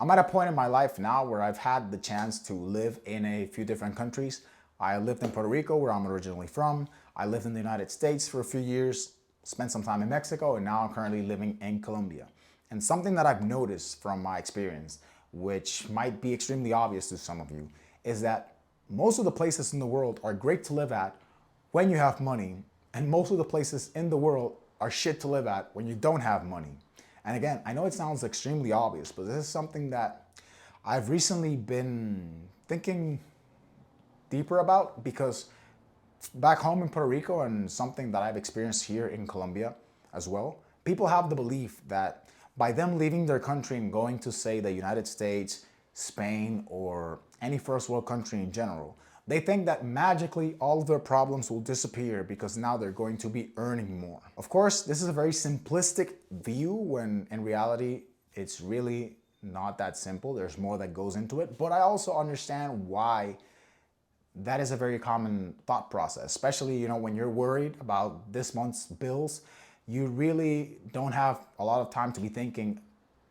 I'm at a point in my life now where I've had the chance to live in a few different countries. I lived in Puerto Rico, where I'm originally from. I lived in the United States for a few years, spent some time in Mexico, and now I'm currently living in Colombia. And something that I've noticed from my experience, which might be extremely obvious to some of you, is that most of the places in the world are great to live at when you have money, and most of the places in the world are shit to live at when you don't have money. And again, I know it sounds extremely obvious, but this is something that I've recently been thinking deeper about because back home in Puerto Rico and something that I've experienced here in Colombia as well, people have the belief that by them leaving their country and going to, say, the United States, Spain, or any first world country in general, they think that magically all of their problems will disappear because now they're going to be earning more. Of course, this is a very simplistic view when in reality it's really not that simple. There's more that goes into it, but I also understand why that is a very common thought process, especially when you're worried about this month's bills. You really don't have a lot of time to be thinking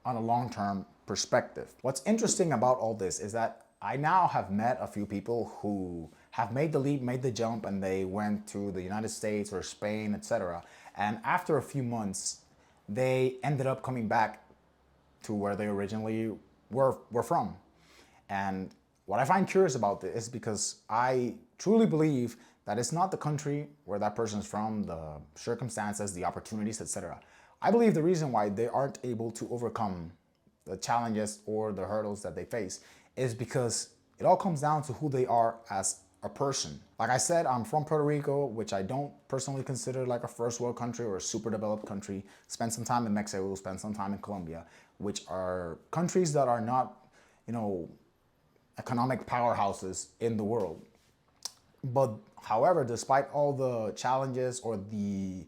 on a long-term perspective. What's interesting about all this is that I now have met a few people who have made the leap, made the jump, and they went to the United States or Spain, etc. And after a few months, they ended up coming back to where they originally were from. And what I find curious about this is because I truly believe that it's not the country where that person's from, the circumstances, the opportunities, etc. I believe the reason why they aren't able to overcome the challenges or the hurdles that they face is because it all comes down to who they are as a person. Like I said, I'm from Puerto Rico, which I don't personally consider like a first world country or a super developed country. Spent some time in Mexico, spent some time in Colombia, which are countries that are not, economic powerhouses in the world. But however, despite all the challenges or the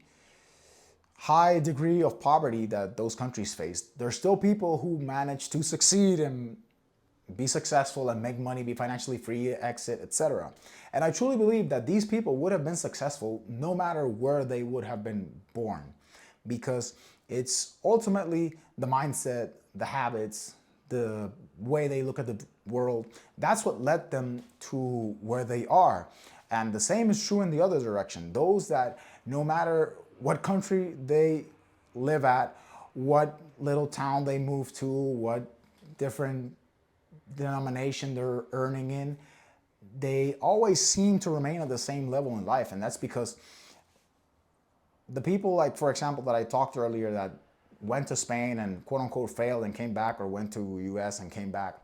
high degree of poverty that those countries face, there's still people who manage to succeed and be successful and make money, be financially free, exit, etc. And I truly believe that these people would have been successful no matter where they would have been born, because it's ultimately the mindset, the habits, the way they look at the world. That's what led them to where they are. And the same is true in the other direction. Those that no matter what country they live at, what little town they move to, what different denomination they're earning in, they always seem to remain at the same level in life. And that's because the people, like, for example, that I talked earlier that went to Spain and quote unquote failed and came back, or went to US and came back,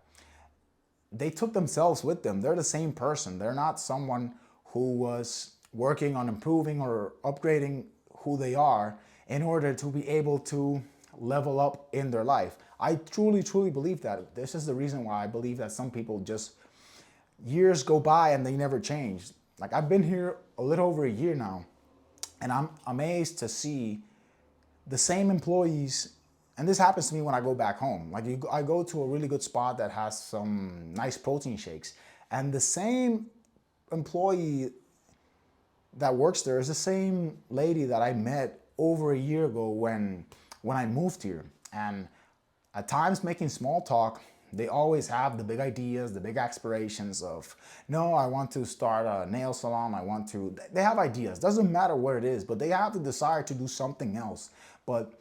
they took themselves with them. They're the same person. They're not someone who was working on improving or upgrading who they are in order to be able to level up in their life. I truly, truly believe that. This is the reason why I believe that some people just, years go by and they never change. Like, I've been here a little over a year now, and I'm amazed to see the same employees, and this happens to me when I go back home. Like, I go to a really good spot that has some nice protein shakes, and the same employee that works there is the same lady that I met over a year ago when I moved here. And at times, making small talk, they always have the big ideas, the big aspirations of, no, I want to start a nail salon, they have ideas. Doesn't matter what it is, but they have the desire to do something else. But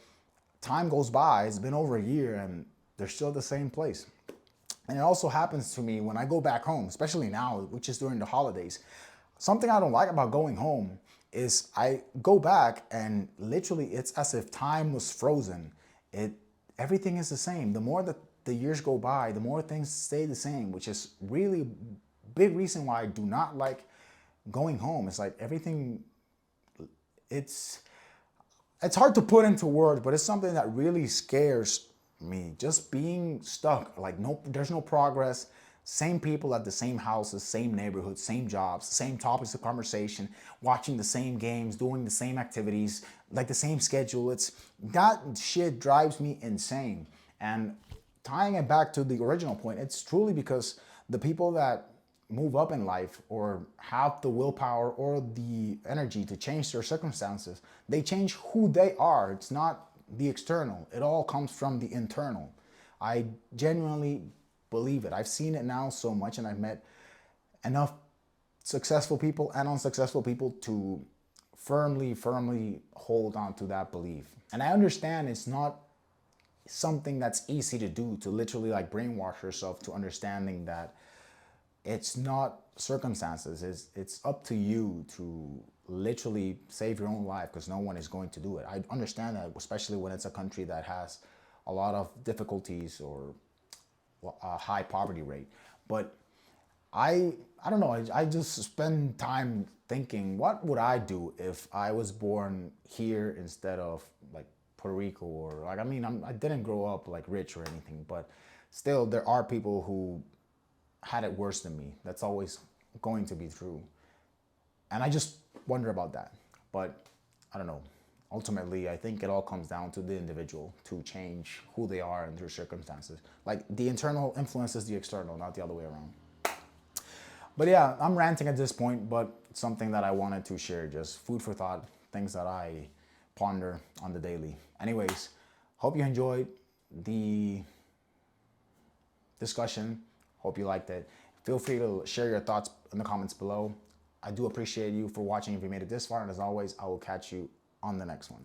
time goes by, it's been over a year, and they're still at the same place. And it also happens to me when I go back home, especially now, which is during the holidays. Something I don't like about going home is I go back and literally it's as if time was frozen. Everything is the same. The more that the years go by, the more things stay the same, which is really big reason why I do not like going home. It's like everything, it's hard to put into words, but it's something that really scares me. Just being stuck, like, no, there's no progress. Same people at the same houses, same neighborhoods, same jobs, same topics of conversation, watching the same games, doing the same activities, like the same schedule. That shit drives me insane. And tying it back to the original point, it's truly because the people that move up in life or have the willpower or the energy to change their circumstances, they change who they are. It's not the external. It all comes from the internal. I genuinely believe it. I've seen it now so much, and I've met enough successful people and unsuccessful people to firmly hold on to that belief. And I understand it's not something that's easy to do, to literally like brainwash yourself to understanding that it's not circumstances. It's up to you to literally save your own life, because no one is going to do it. I understand that, especially when it's a country that has a lot of difficulties or a high poverty rate. But I don't know. I just spend time thinking, what would I do if I was born here instead of like Puerto Rico, or like, I mean, I didn't grow up like rich or anything, but still there are people who had it worse than me. That's always going to be true. And I just wonder about that. But I don't know. Ultimately, I think it all comes down to the individual to change who they are and their circumstances. Like the internal influences the external, not the other way around. But yeah, I'm ranting at this point, but it's something that I wanted to share, just food for thought, things that I ponder on the daily. Anyways, hope you enjoyed the discussion. Hope you liked it. Feel free to share your thoughts in the comments below. I do appreciate you for watching if you made it this far, and as always, I will catch you on the next one.